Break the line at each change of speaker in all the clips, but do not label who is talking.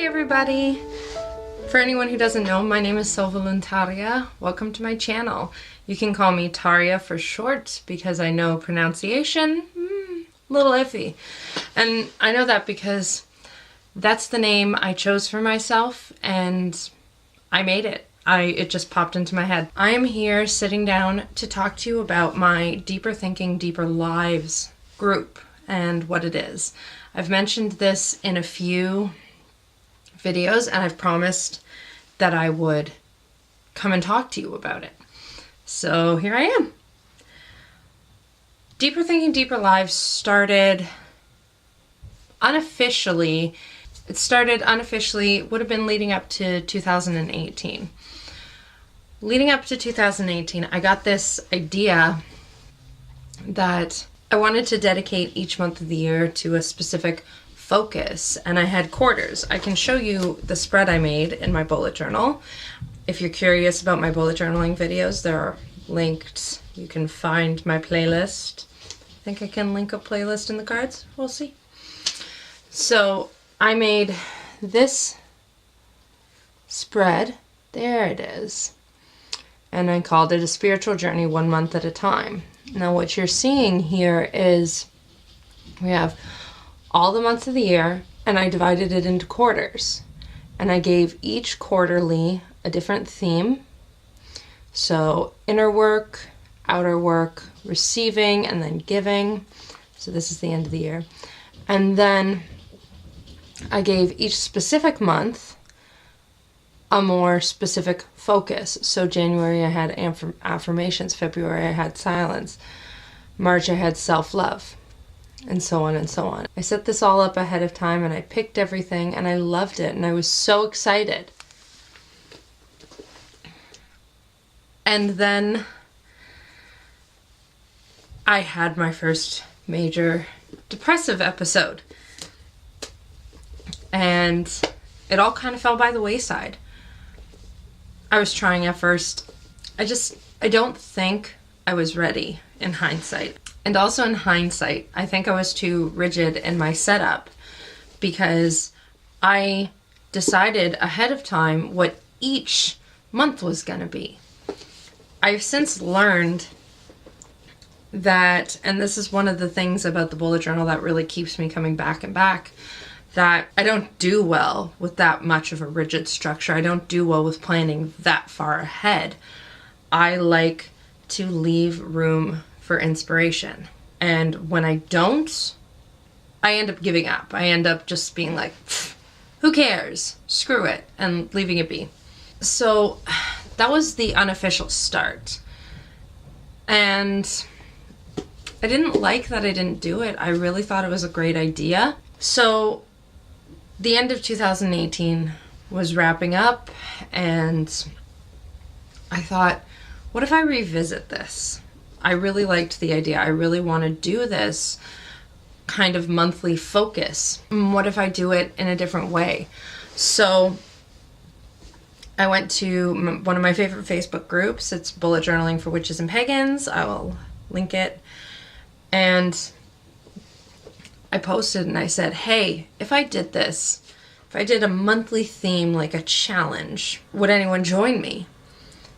Hi everybody! For anyone who doesn't know, my name is Soulvaluntaria. Welcome to my channel. You can call me Taria for short because I know pronunciation, a little iffy. And I know that because that's the name I chose for myself and I made it. It just popped into my head. I am here sitting down to talk to you about my Deeper Thinking, Deeper Lives group and what it is. I've mentioned this in a few videos and I've promised that I would come and talk to you about it. So here I am. Deeper Thinking, Deeper Lives started unofficially. It started unofficially, would have been leading up to 2018. Leading up to 2018, I got this idea that I wanted to dedicate each month of the year to a specific focus, and I had quarters. I can show you the spread I made in my bullet journal. If you're curious about my bullet journaling videos, they're linked. You can find my playlist. I think I can link a playlist in the cards. We'll see. So I made this spread. There it is. And I called it a spiritual journey 1 month at a time. Now what you're seeing here is we have all the months of the year, and I divided it into quarters. And I gave each quarterly a different theme. So inner work, outer work, receiving, and then giving. So this is the end of the year. And then I gave each specific month a more specific focus. So January I had affirmations, February I had silence, March I had self-love, and so on and so on. I set this all up ahead of time and I picked everything and I loved it and I was so excited. And then I had my first major depressive episode and it all kind of fell by the wayside. I was trying at first. I don't think I was ready in hindsight. And also in hindsight, I think I was too rigid in my setup because I decided ahead of time what each month was going to be. I've since learned that, and this is one of the things about the bullet journal that really keeps me coming back and back, that I don't do well with that much of a rigid structure. I don't do well with planning that far ahead. I like to leave room for inspiration. And when I don't, I end up giving up. I end up just being like, who cares? Screw it, and leaving it be. So that was the unofficial start. And I didn't like that I didn't do it. I really thought it was a great idea. So the end of 2018 was wrapping up and I thought, what if I revisit this? I really liked the idea. I really want to do this kind of monthly focus. What if I do it in a different way? So I went to one of my favorite Facebook groups. It's Bullet Journaling for Witches and Pagans. I will link it. And I posted and I said, hey, if I did this, if I did a monthly theme, like a challenge, would anyone join me?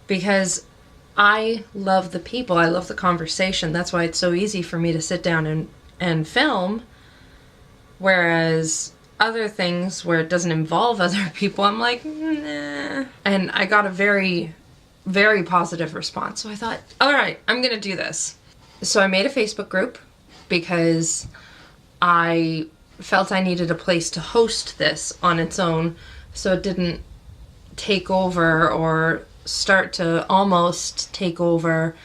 Because I love the people, I love the conversation. That's why it's so easy for me to sit down and film. Whereas other things where it doesn't involve other people, I'm like, nah. And I got a very, very positive response. So I thought, all right, I'm gonna do this. So I made a Facebook group because I felt I needed a place to host this on its own so it didn't take over or start to almost take over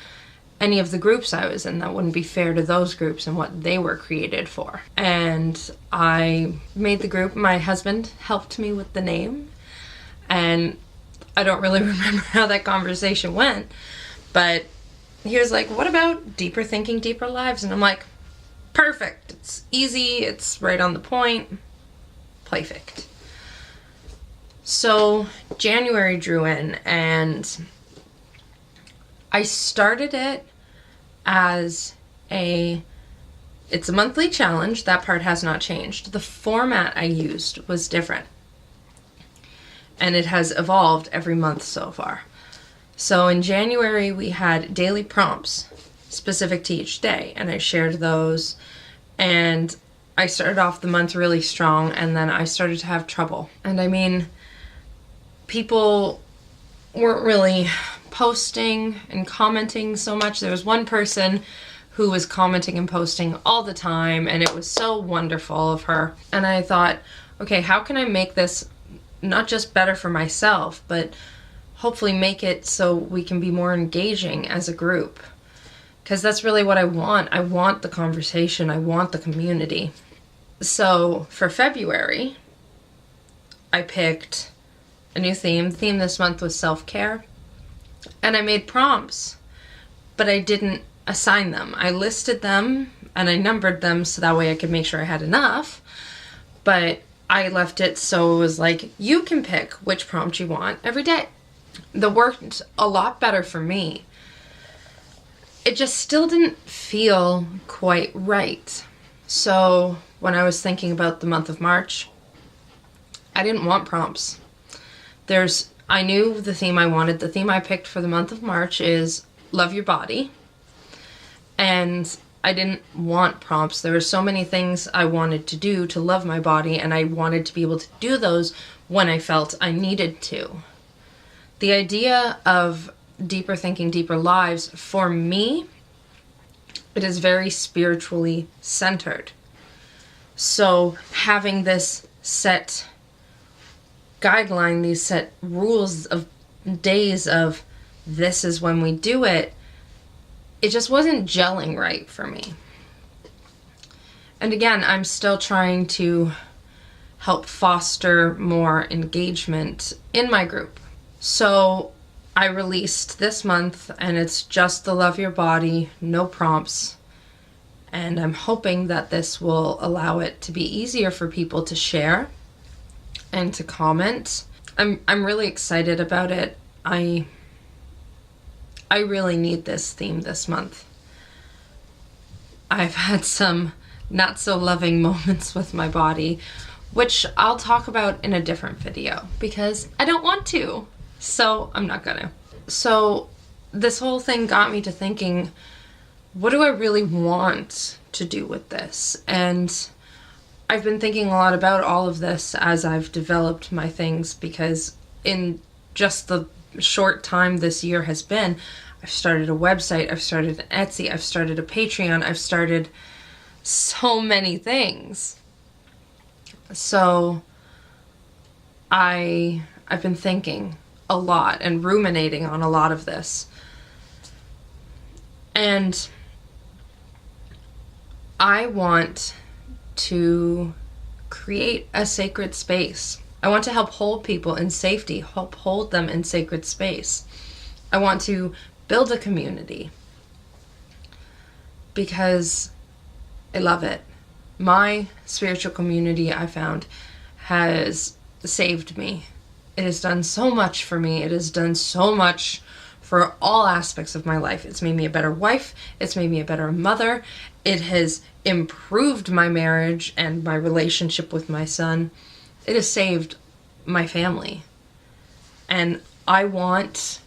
any of the groups I was in. That wouldn't be fair to those groups and what they were created for. And I made the group. My husband helped me with the name and I don't really remember how that conversation went, but he was like, what about Deeper Thinking, Deeper Lives? And I'm like, perfect. It's easy. It's right on the point. Playfict. So January drew in and I started it as it's a monthly challenge. That part has not changed. The format I used was different. and it has evolved every month so far. So in January, we had daily prompts specific to each day, and I shared those, and I started off the month really strong, and then I started to have trouble. And I mean, people weren't really posting and commenting so much. There was one person who was commenting and posting all the time, and it was so wonderful of her. And I thought, okay, how can I make this not just better for myself, but hopefully make it so we can be more engaging as a group? Because that's really what I want. I want the conversation. I want the community. So for February, I picked a new theme. The theme this month was self-care. And I made prompts, but I didn't assign them. I listed them and I numbered them so that way I could make sure I had enough. But I left it so it was like, you can pick which prompt you want every day. That worked a lot better for me. It just still didn't feel quite right. So when I was thinking about the month of March, I didn't want prompts. I knew the theme I wanted. The theme I picked for the month of March is Love Your Body. And I didn't want prompts. There were so many things I wanted to do to love my body, and I wanted to be able to do those when I felt I needed to. The idea of deeper thinking, deeper lives, for me, it is very spiritually centered. So having this set guideline, these set rules of days of this is when we do it, it just wasn't gelling right for me. And again, I'm still trying to help foster more engagement in my group. So I released this month, and it's just the Love Your Body, no prompts. And I'm hoping that this will allow it to be easier for people to share and to comment. I'm really excited about it. I really need this theme this month. I've had some not so loving moments with my body, which I'll talk about in a different video because I don't want to. So I'm not gonna. So this whole thing got me to thinking, what do I really want to do with this? And I've been thinking a lot about all of this as I've developed my things, because in just the short time this year has been, I've started a website, I've started an Etsy, I've started a Patreon, I've started so many things. So I've been thinking a lot and ruminating on a lot of this. And I want to create a sacred space. I want to help hold people in safety, help hold them in sacred space. I want to build a community because I love it. My spiritual community, I found, has saved me. It has done so much for me. It has done so much for all aspects of my life. It's made me a better wife. It's made me a better mother. It has improved my marriage and my relationship with my son. It has saved my family. And I want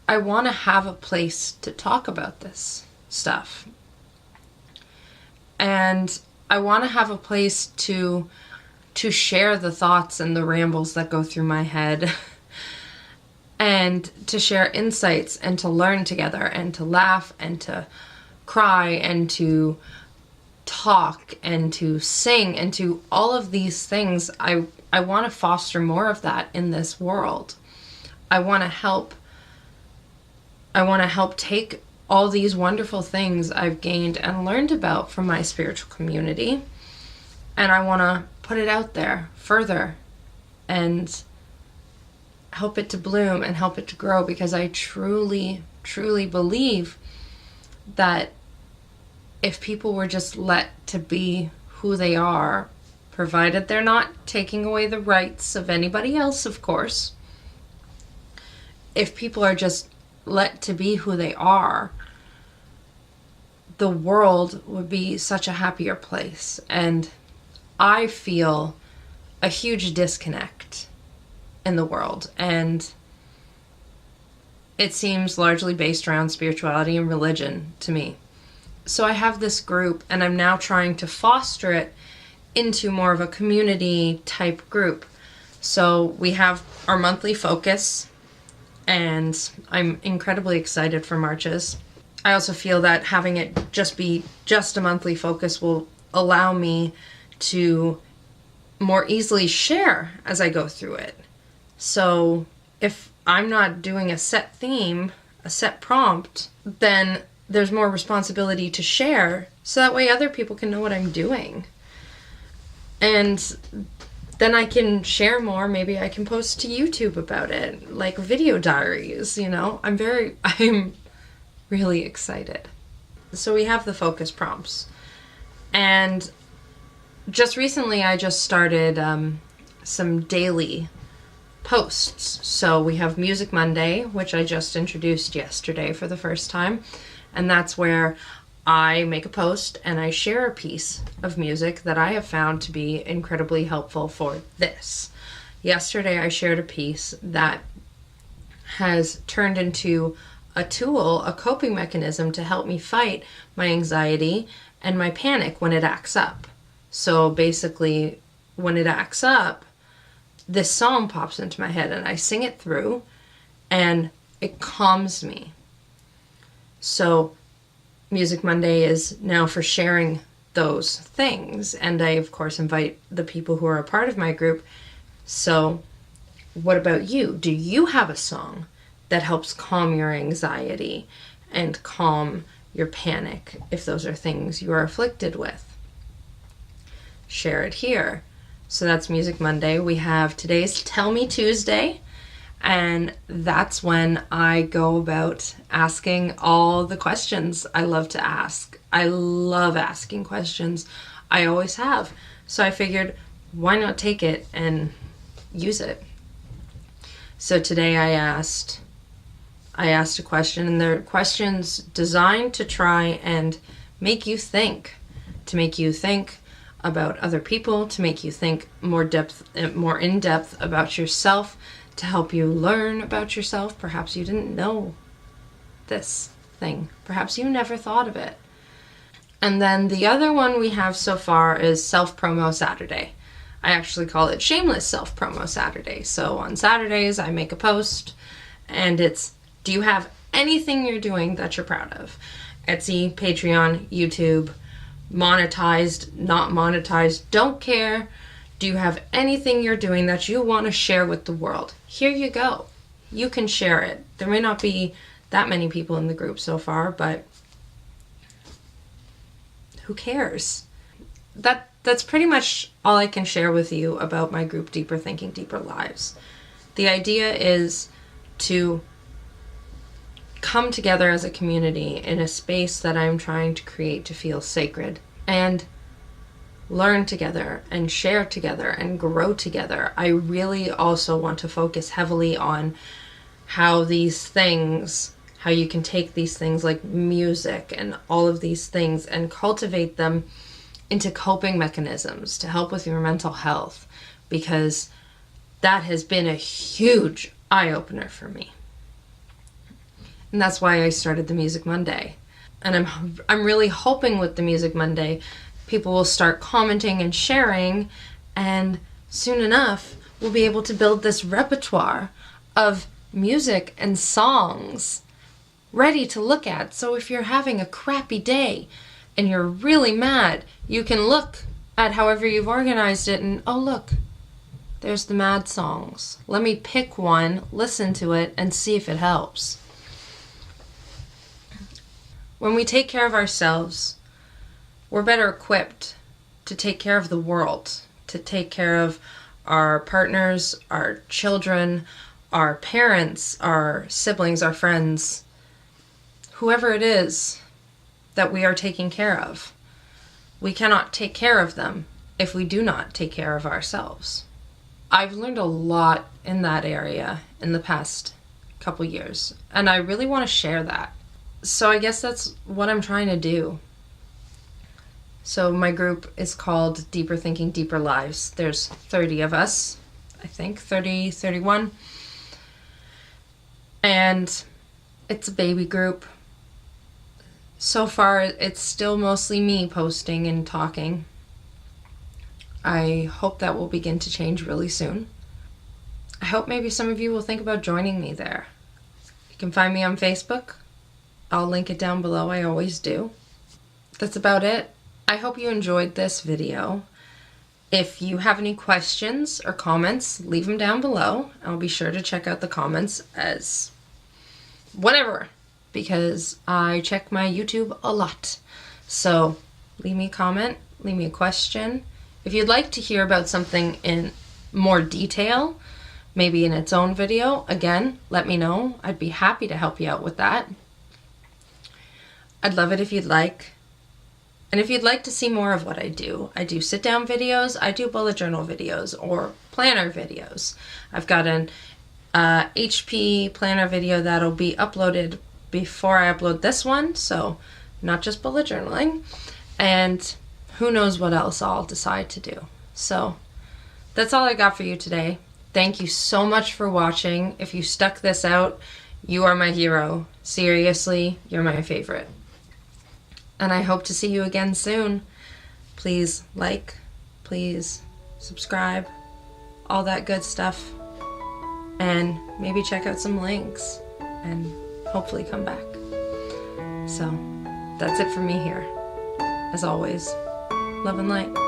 to have a place to talk about this stuff. And I want to have a place to share the thoughts and the rambles that go through my head and to share insights and to learn together and to laugh and to cry and to talk and to sing and to all of these things. I want to foster more of that in this world. I want to help take all these wonderful things I've gained and learned about from my spiritual community, and I want to put it out there further and help it to bloom and help it to grow, because I truly, truly believe that if people were just let to be who they are, provided they're not taking away the rights of anybody else, of course, if people are just let to be who they are, the world would be such a happier place. And I feel a huge disconnect in the world, and it seems largely based around spirituality and religion to me. So I have this group, and I'm now trying to foster it into more of a community type group. So we have our monthly focus, and I'm incredibly excited for Marches. I also feel that having it just be just a monthly focus will allow me to more easily share as I go through it. So if I'm not doing a set theme, a set prompt, then there's more responsibility to share, so that way other people can know what I'm doing. And then I can share more. Maybe I can post to YouTube about it, like video diaries, you know? I'm really excited. So we have the focus prompts. And just recently I just started some daily posts. So we have Music Monday, which I just introduced yesterday for the first time. And that's where I make a post and I share a piece of music that I have found to be incredibly helpful for this. Yesterday I shared a piece that has turned into a tool, a coping mechanism to help me fight my anxiety and my panic when it acts up. So basically, when it acts up, this song pops into my head and I sing it through and it calms me. So Music Monday is now for sharing those things, and I of course invite the people who are a part of my group. So what about you? Do you have a song that helps calm your anxiety and calm your panic if those are things you are afflicted with? Share it here. So that's Music Monday. We have today's Tell Me Tuesday, and that's when I go about asking all the questions I love to ask. I love asking questions. I always have. So I figured, why not take it and use it? So today I asked a question, and they're questions designed to try and make you think about other people, to make you think more in depth about yourself, to help you learn about yourself. Perhaps you didn't know this thing. Perhaps you never thought of it. And then the other one we have so far is Self-Promo Saturday. I actually call it Shameless Self-Promo Saturday. So on Saturdays I make a post, and it's, do you have anything you're doing that you're proud of? Etsy, Patreon, YouTube, monetized, not monetized, don't care. Do you have anything you're doing that you want to share with the world? Here you go. You can share it. There may not be that many people in the group so far, but who cares? That's pretty much all I can share with you about my group, Deeper Thinking, Deeper Lives. The idea is to come together as a community in a space that I'm trying to create to feel sacred, and learn together and share together and grow together. I really also want to focus heavily on how you can take these things like music and all of these things and cultivate them into coping mechanisms to help with your mental health, because that has been a huge eye-opener for me. And that's why I started the Music Monday. And I'm really hoping with the Music Monday people will start commenting and sharing, and soon enough we'll be able to build this repertoire of music and songs ready to look at. So if you're having a crappy day and you're really mad, you can look at however you've organized it and, oh look, there's the mad songs. Let me pick one, listen to it, and see if it helps. When we take care of ourselves, we're better equipped to take care of the world, to take care of our partners, our children, our parents, our siblings, our friends, whoever it is that we are taking care of. We cannot take care of them if we do not take care of ourselves. I've learned a lot in that area in the past couple years, and I really want to share that. So I guess that's what I'm trying to do. So my group is called Deeper Thinking, Deeper Lives. There's 30 of us. I think, 30, 31. And it's a baby group. So far, it's still mostly me posting and talking. I hope that will begin to change really soon. I hope maybe some of you will think about joining me there. You can find me on Facebook. I'll link it down below, I always do. That's about it. I hope you enjoyed this video. If you have any questions or comments, leave them down below. I'll be sure to check out the comments as whatever, because I check my YouTube a lot. So leave me a comment, leave me a question. If you'd like to hear about something in more detail, maybe in its own video, again, let me know. I'd be happy to help you out with that. I'd love it if you'd like. And if you'd like to see more of what I do sit down videos, I do bullet journal videos or planner videos. I've got an HP planner video that'll be uploaded before I upload this one, so not just bullet journaling. And who knows what else I'll decide to do. So that's all I got for you today. Thank you so much for watching. If you stuck this out, you are my hero. Seriously, you're my favorite. And I hope to see you again soon. Please like, please subscribe, all that good stuff. And maybe check out some links and hopefully come back. So that's it for me here. As always, love and light.